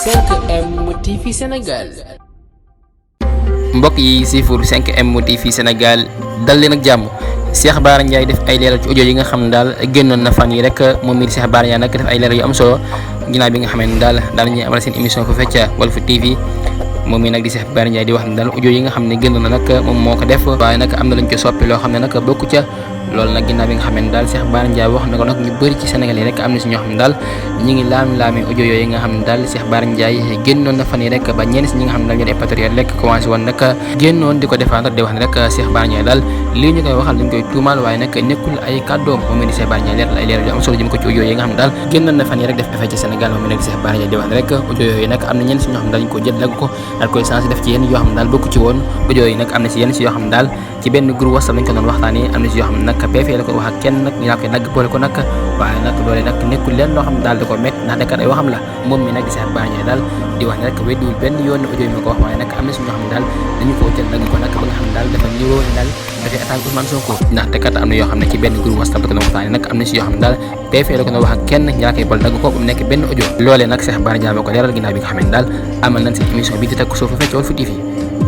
5M TV Sénégal. mbokk yi siifur 5M TV Sénégal dal leen ak jàmm. Cheikh Bara Ndiaye def ay leeral ci audio yi nga xam ne daal génnoon na fan yi rek moom mii di Cheikh Bara Ndiaye nag def ay leeral yu am solo ginnaaw bi nga xam ne daal ñuy amal seen émission fu fecca Walf TV moom mii nag di Cheikh Bara Ndiaye di wax ne daal audio yi nga xam ne génnoon na nag moom moo ko def waaye nag am na lañ ko soppi loo xam ne nag bokku ca loolu nag ginnaaw bi nga xam ne daal Cheikh Bara Ndiaye wax na ko nag ñu bëri ci Sénégal yi rek am na si ñoo xam ne daal ñi ngi laami audio yooyu nga xam ne daal Cheikh Bara Ndiaye génnoon na fan yi rek ba ñenn si ñi nga xam ne daal ñoo di patriote rek commencé woon nag génnoon di ko défendre di wax ne rek Cheikh Bara Ndiaye daal lii ñu koy waxal dañ koy tuumaal waaye nag nekkul ay kàddoom moom mi di Cheikh Bara Ndiaye leeral ay leeral yu am solo jëm ko ci audio yi nga xam ne daal génnoon na fan yi rek def effet ci Sénégal moom mi nag di Cheikh Bara Ndiaye di wax ne rek audio yooyu nag am na ñenn si ñoo xam ne daal ñu ko jël lag ko daal koy sensé def ci yenn yoo xam ne daal bokku ci woon audio yi nag am na si yenn si yoo xam ne daal ci benn groupe WhatsApp lañ ko doon waxtaanee am na si yoo xam ne nag PF la ko wax ak kenn nag ñu koy nag boole ko nag waaye nag loolee nag nekkul leen loo xam ne daal da ko métti ndax dakar ay waxam la moom mi nag di Cheikh Bara Ndiaye daal di wax ne rek weddiwul benn yoon audio yi ma ko wax waaye nag am na si ñoo xam ne daal dañu ko jël nag ko nag ba nga xam ne daal dafa niroo ne daal dafay attaque Ousmane Sonko ndaxte kat am na yoo xam ne ci benn groupe WhatsApp la ko doon waxtaanee nag am na si yoo xam ne daal PF la ko doon wax ak kenn ñaa koy boole nag ko mu nekk benn audio loolee nag Cheikh Bara Ndiaye moo ko leeral ginnaaw bi nga xam ne daal amal nañ seen émission bi di teg suuf fecc Walf TV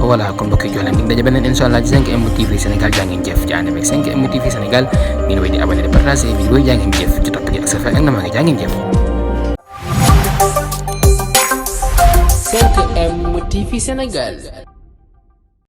voilà kon mbokk yi jox leen dig daje beneen incha allah ci 5M TV Sénégal jaa ngeen jëf ci ànd ak 5M TV Sénégal ngeen wéy di abonné di partager vidéo yi jaa ngeen jëf ci topp gi ak sa fa ak na ma nga jaa ngeen jëf 5M TV Sénégal.